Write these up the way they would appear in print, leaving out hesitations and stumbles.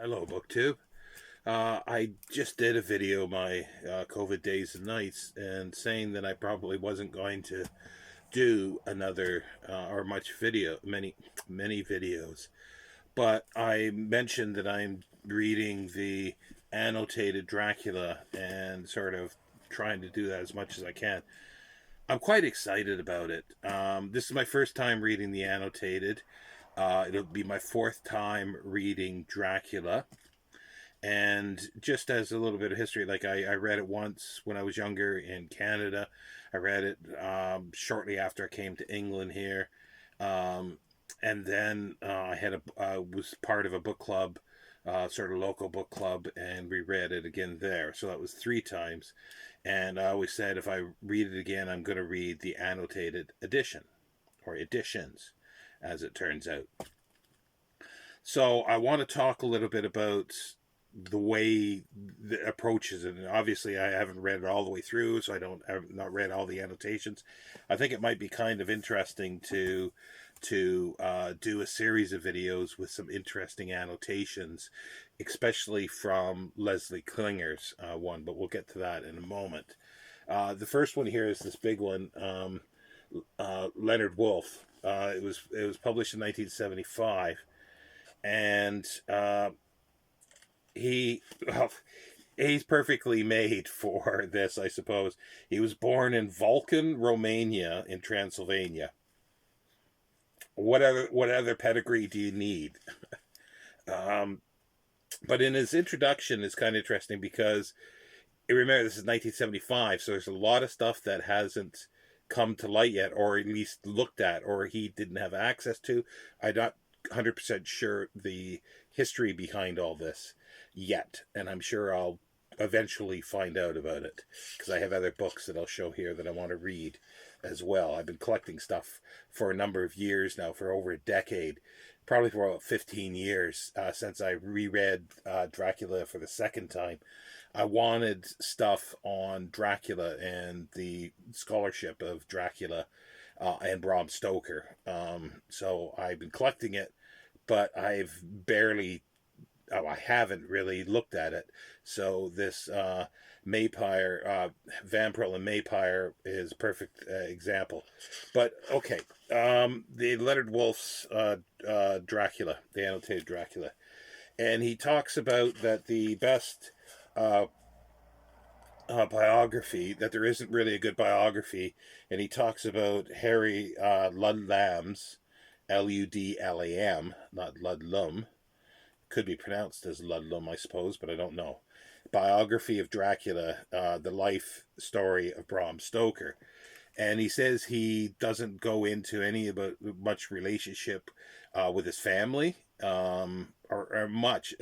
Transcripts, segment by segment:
Hello, BookTube. I just did a video, my COVID days and nights, and saying that I probably wasn't going to do another or much video, many videos. But I mentioned that I'm reading the annotated Dracula and sort of trying to do that as much as I can. I'm quite excited about it. This is my first time reading the annotated. It'll be my fourth time reading Dracula. And just as a little bit of history, like I read it once when I was younger in Canada. I read it shortly after I came to England here. Um, and then I was part of a book club, sort of local book club, and we read it again there. So that was three times. And I always said if I read it again, I'm going to read the annotated edition, or editions, as it turns out. So I want to talk a little bit about the way the approaches it. And obviously I haven't read it all the way through, so I've not read all the annotations. I think it might be kind of interesting to do a series of videos with some interesting annotations, especially from Leslie Klinger's one, but we'll get to that in a moment. The first one here is this big one, Leonard Woolf. It was published in 1975, and he well, he's perfectly made for this, I suppose. He was born in Vulcan, Romania, in Transylvania. What other pedigree do you need? Um, but in his introduction, it's kind of interesting because remember this is 1975, so there's a lot of stuff that hasn't come to light yet, or at least looked at, or he didn't have access to. I'm not 100% sure the history behind all this yet, and I'm sure I'll eventually find out about it because I have other books that I'll show here that I want to read as well. I've been collecting stuff for a number of years now, for over a decade, probably for about 15 years, since I reread Dracula for the second time. I wanted stuff on Dracula and the scholarship of Dracula and Bram Stoker. So I've been collecting it, but I haven't really looked at it. So this MayPIRE, VAMpril and MayPIRE is a perfect example. But okay, the Leonard Woolf's Dracula, the annotated Dracula, and he talks about that the best uh, biography, that there isn't really a good biography, and he talks about Harry Ludlam's, Ludlam, not Ludlum. Could be pronounced as Ludlum, I suppose, but I don't know. Biography of Dracula, the life story of Bram Stoker. And he says he doesn't go into any about much relationship with his family, or much.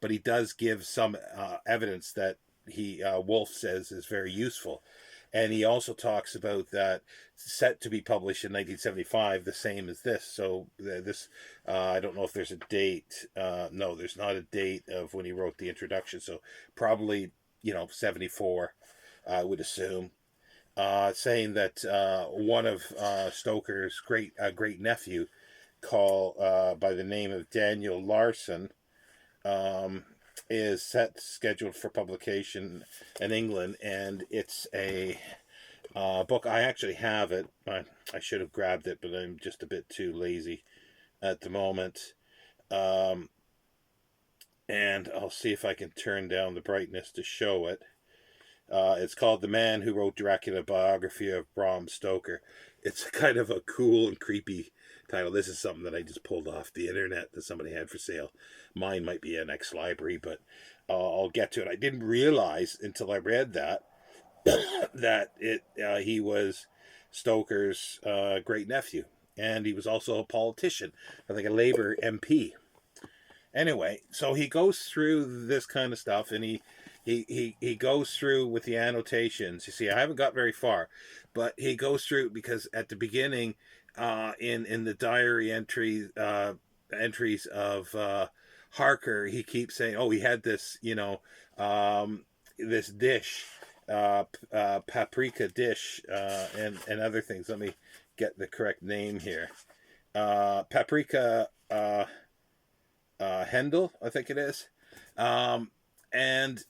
But he does give some evidence that Wolf says is very useful. And he also talks about that set to be published in 1975, the same as this. So this, I don't know if there's a date. No, there's not a date of when he wrote the introduction. So probably, 74, I would assume. Saying that one of Stoker's great nephew, by the name of Daniel Larson, is scheduled for publication in England, and it's a book. I actually have it. I should have grabbed it, but I'm just a bit too lazy at the moment. And I'll see if I can turn down the brightness to show it. It's called The Man Who Wrote Dracula, Biography of Bram Stoker. It's kind of a cool and creepy title. This is something that I just pulled off the internet that somebody had for sale. Mine might be an ex-library, but I'll get to it. I didn't realize until I read that that he was Stoker's great nephew, and he was also a politician, I think a Labour MP. Anyway, so he goes through this kind of stuff, and he goes through with the annotations. You see, I haven't got very far, but he goes through because at the beginning, in the diary entries of Harker, he keeps saying, "Oh, he had this, this dish, paprika dish, and other things." Let me get the correct name here. Paprika Hendel, I think it is. And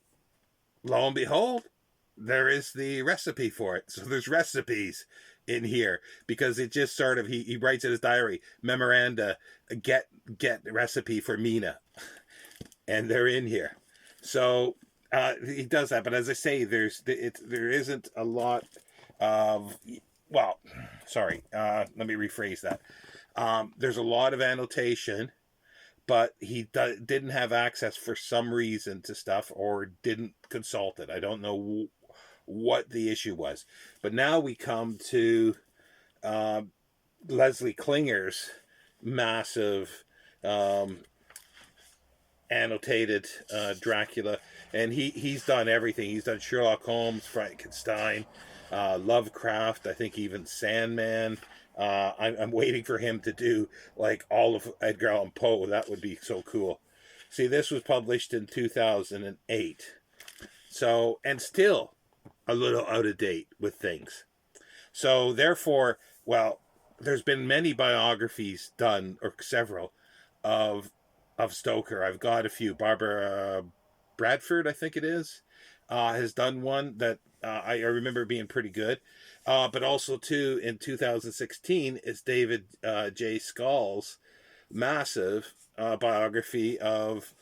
lo and behold, there is the recipe for it. So there's recipes in here because it just sort of he writes in his diary memoranda, get recipe for Mina, and they're in here. So he does that, but as I say, there isn't a lot of, well, sorry, let me rephrase that. There's a lot of annotation, but he didn't have access for some reason to stuff, or didn't consult it. I don't know what the issue was. But now we come to Leslie Klinger's massive annotated Dracula, and he's done everything. He's done Sherlock Holmes, Frankenstein, Lovecraft, I think even Sandman. I'm waiting for him to do like all of Edgar Allan Poe. That would be so cool. See, this was published in 2008. So, and still a little out of date with things. So therefore, well, there's been many biographies done, or several, of Stoker. I've got a few. Barbara Bradford, I think it is, has done one that I remember being pretty good. But also, too, in 2016 is David J. Scull's massive biography of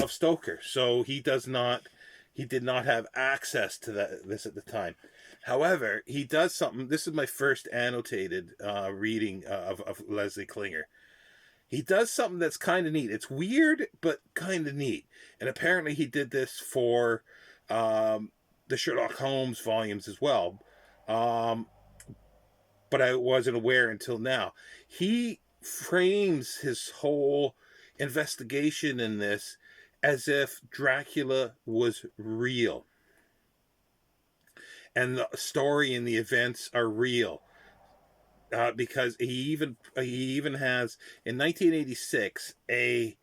Stoker. So he did not have access to this at the time. However, he does something. This is my first annotated reading of Leslie Klinger. He does something that's kind of neat. It's weird, but kind of neat. And apparently he did this for the Sherlock Holmes volumes as well. But I wasn't aware until now. He frames his whole investigation in this as if Dracula was real. And the story and the events are real. Because he even has in 1986 a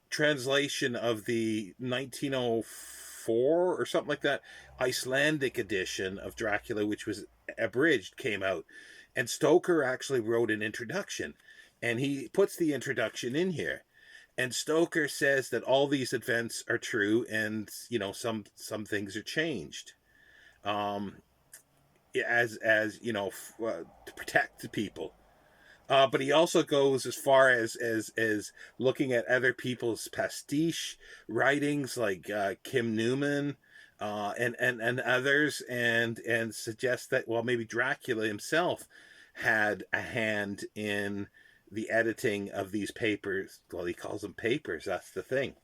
translation of the 1904 or something like that Icelandic edition of Dracula, which was abridged, came out, and Stoker actually wrote an introduction, and he puts the introduction in here. And Stoker says that all these events are true, and some things are changed. As to protect the people, but he also goes as far as looking at other people's pastiche writings, like Kim Newman and others, and suggests that, well, maybe Dracula himself had a hand in the editing of these papers. Well, he calls them papers. That's the thing.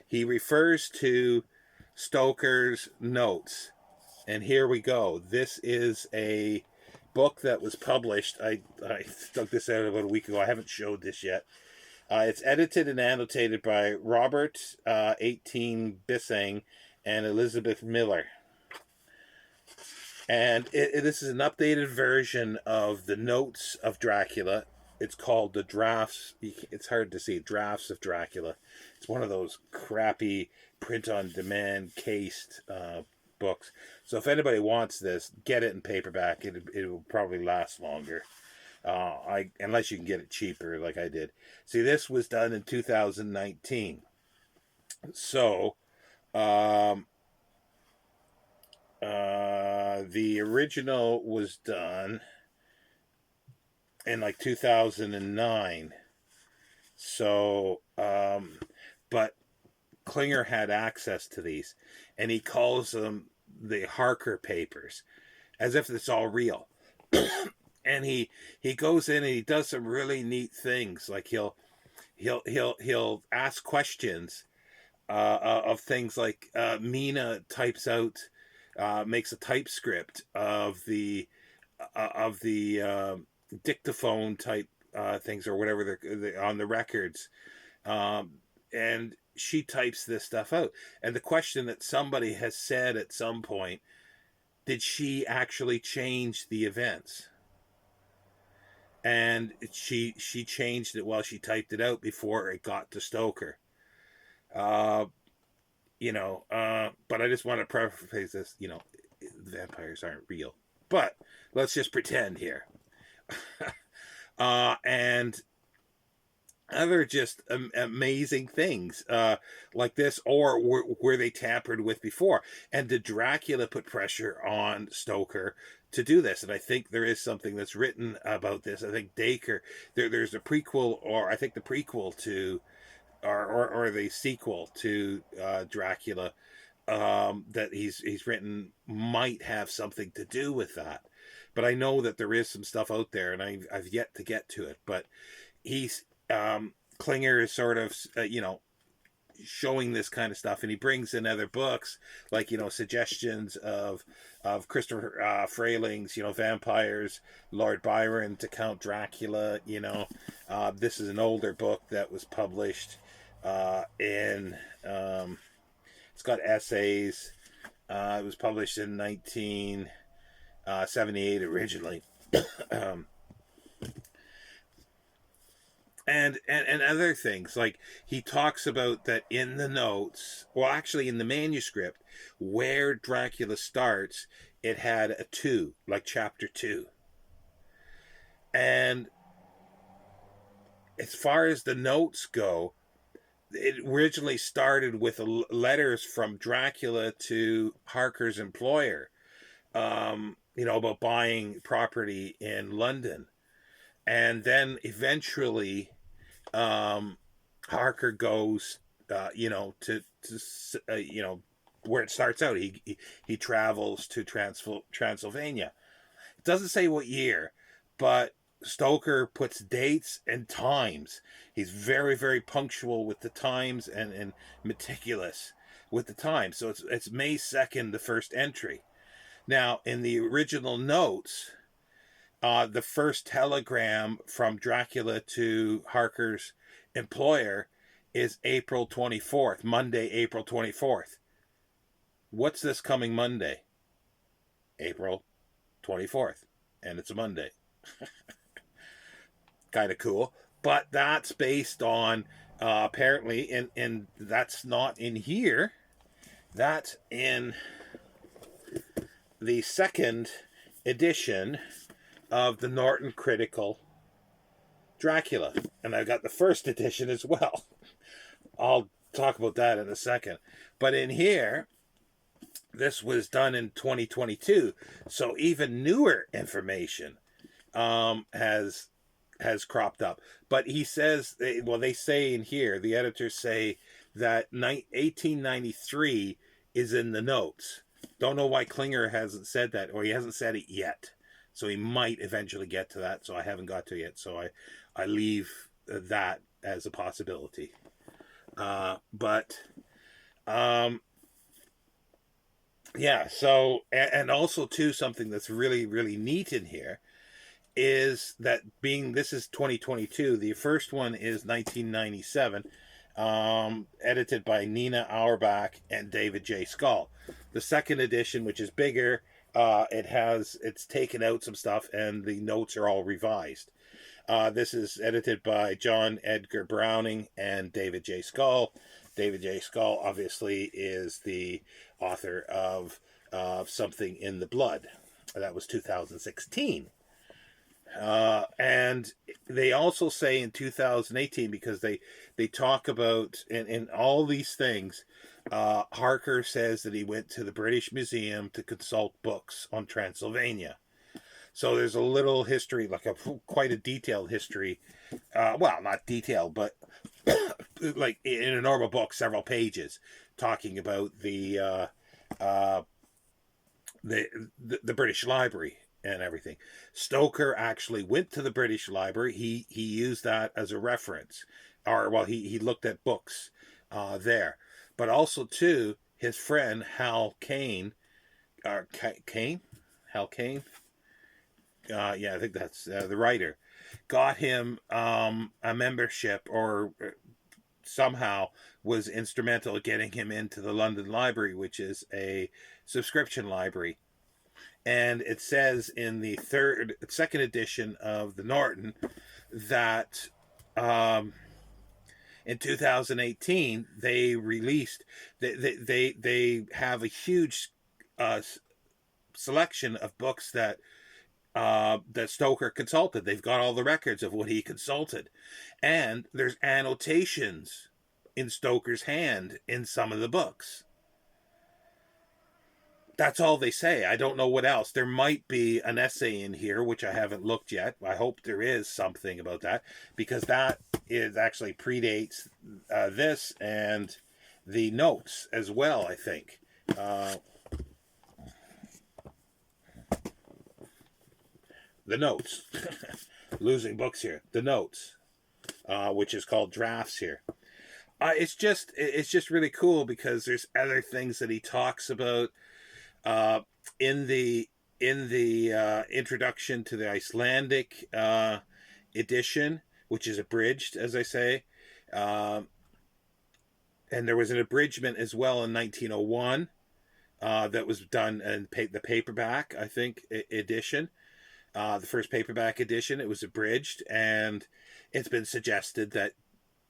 He refers to Stoker's notes. And here we go. This is a book that was published. I stuck this out about a week ago. I haven't showed this yet. It's edited and annotated by Robert 18 Bissing and Elizabeth Miller. And this is an updated version of the notes of Dracula. It's called the Drafts. It's hard to see. Drafts of Dracula. It's one of those crappy print-on-demand cased books. So if anybody wants this, get it in paperback. It will probably last longer. Unless you can get it cheaper like I did. See, this was done in 2019. So, the original was done in like 2009. So, but Klinger had access to these, and he calls them the Harker papers, as if it's all real. And he goes in and he does some really neat things, like he'll ask questions of things like Mina types out, makes a typescript of the dictaphone type things, or whatever they're on the records, and she types this stuff out. And the question that somebody has said at some point, did she actually change the events? And she changed it while she typed it out before it got to Stoker. But I just want to preface this, vampires aren't real. But let's just pretend here. And other just amazing things like this, or were they tampered with before? And did Dracula put pressure on Stoker to do this? And I think there is something that's written about this. I think Dacre, there's a prequel, or I think the prequel to, or the sequel to Dracula, that he's written might have something to do with that. But I know that there is some stuff out there, and I've yet to get to it. But he's Klinger is sort of showing this kind of stuff, and he brings in other books like suggestions of Christopher Frayling's vampires, Lord Byron to Count Dracula. This is an older book that was published in it's got essays. It was published in 1978 originally. And other things, like he talks about that in the notes, well, actually in the manuscript where Dracula starts, it had a 2, like chapter 2. And as far as the notes go, it originally started with letters from Dracula to Harker's employer, about buying property in London. And then eventually, Harker goes, to where it starts out. He travels to Transylvania. It doesn't say what year, but Stoker puts dates and times. He's very, very punctual with the times and meticulous with the times. So it's May 2nd, the first entry. Now, in the original notes, the first telegram from Dracula to Harker's employer is April 24th, Monday, April 24th. What's this coming Monday? April 24th. And it's a Monday. Kind of cool. But that's based on, apparently, and that's not in here. That's in the second edition of the Norton Critical Dracula. And I've got the first edition as well. I'll talk about that in a second. But in here, this was done in 2022. So even newer information has cropped up. But he says, they say in here, the editors say that 1893 is in the notes. Don't know why Klinger hasn't said that, or he hasn't said it yet. So he might eventually get to that. So I haven't got to it yet. So I leave that as a possibility. Yeah. So, and also too, something that's really, really neat in here is that this is 2022. The first one is 1997, edited by Nina Auerbach and David J. Scull. The second edition, which is bigger, it's taken out some stuff and the notes are all revised. This is edited by John Edgar Browning and David J. Scull. David J. Scull obviously is the author of Something in the Blood. That was 2016. And they also say in 2018, because they talk about in all these things, Harker says that he went to the British Museum to consult books on Transylvania. So there's a little history, like quite a detailed history. Well, not detailed, but like in a normal book, several pages talking about the British Library and everything. Stoker actually went to the British Library. He used that as a reference, he looked at books there. But also too, his friend Hal Caine, Hal Caine. I think that's the writer, got him a membership, or somehow was instrumental in getting him into the London Library, which is a subscription library. And it says in the second edition of the Norton that in 2018 they released, they have a huge selection of books that that Stoker consulted. They've got all the records of what he consulted. And there's annotations in Stoker's hand in some of the books. That's all they say. I don't know what else. There might be an essay in here, which I haven't looked yet. I hope there is something about that, because that is actually predates this and the notes as well, I think. The notes. Losing books here. The notes, which is called drafts here. It's just really cool because there's other things that he talks about in the introduction to the Icelandic edition, which is abridged, as I say. And there was an abridgment as well in 1901 that was done in the paperback, I think, edition. The first paperback edition, it was abridged, and it's been suggested that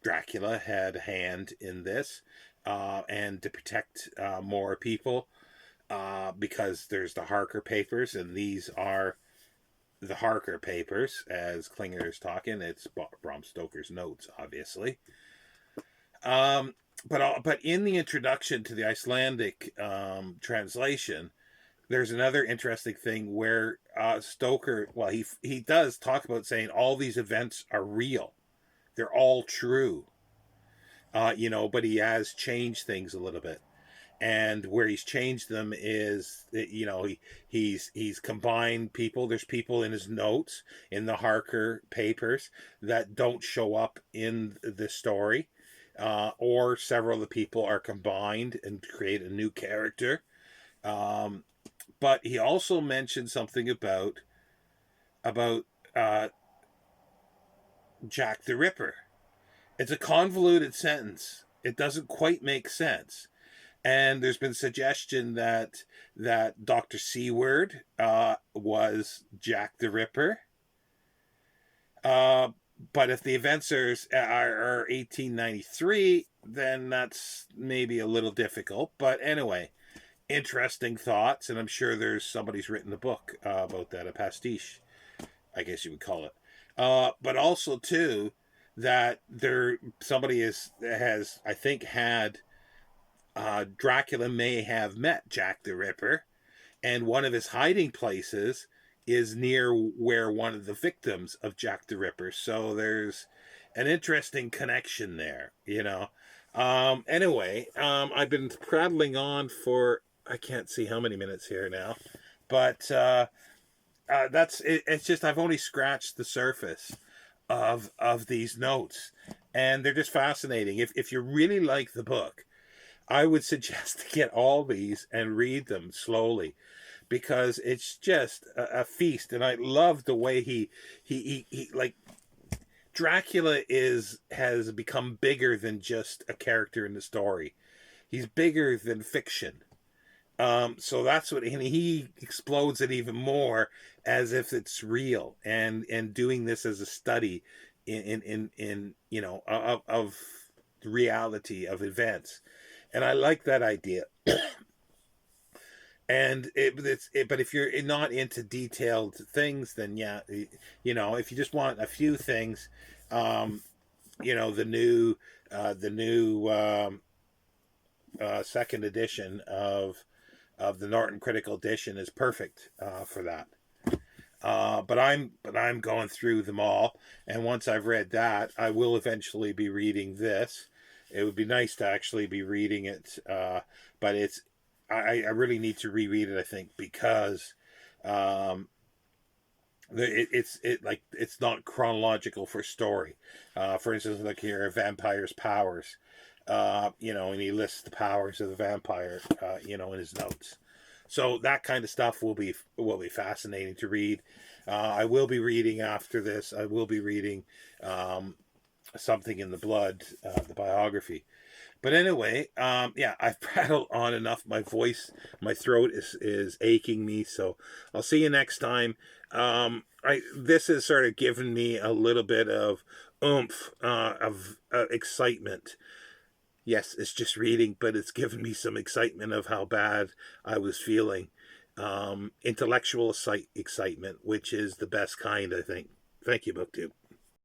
Dracula had a hand in this, and to protect more people, because there's the Harker papers, and these are the Harker papers, as Klinger is talking. It's Bram Stoker's notes, obviously. But in the introduction to the Icelandic translation, there's another interesting thing where Stoker, well, he does talk about saying all these events are real. They're all true. But he has changed things a little bit. And where he's changed them is, he's combined people. There's people in his notes, in the Harker papers, that don't show up in the story. Or several of the people are combined and create a new character. But he also mentioned something about Jack the Ripper. It's a convoluted sentence. It doesn't quite make sense. And there's been suggestion that Dr. Seward was Jack the Ripper. But if the events are 1893, then that's maybe a little difficult. But anyway, interesting thoughts, and I'm sure there's somebody's written a book about that, a pastiche, I guess you would call it. But also too, that somebody has I think had Dracula may have met Jack the Ripper, and one of his hiding places is near where one of the victims of Jack the Ripper. So there's an interesting connection there, Anyway, I've been prattling on for, I can't see how many minutes here now, but that's it. It's just, I've only scratched the surface of these notes, and they're just fascinating. If you really like the book, I would suggest to get all these and read them slowly, because it's just a feast. And I love the way he like, Dracula has become bigger than just a character in the story. He's bigger than fiction. So that's what, and he explodes it even more as if it's real, and doing this as a study in of the reality of events. And I like that idea. And but if you're not into detailed things, then yeah, if you just want a few things, the new second edition of the Norton Critical Edition is perfect for that. But I'm going through them all, and once I've read that, I will eventually be reading this. It would be nice to actually be reading it, but I really need to reread it, I think, because it's not chronological for story. For instance, look here, Vampire's powers, and he lists the powers of the vampire, in his notes. So that kind of stuff will be fascinating to read. I will be reading after this. I will be reading Something in the Blood, the biography. But anyway, I've prattled on enough. My throat is aching me. So I'll see you next time. This has sort of given me a little bit of oomph, of excitement. Yes, it's just reading, but it's given me some excitement of how bad I was feeling. intellectual excitement, which is the best kind, I think. Thank you, BookTube.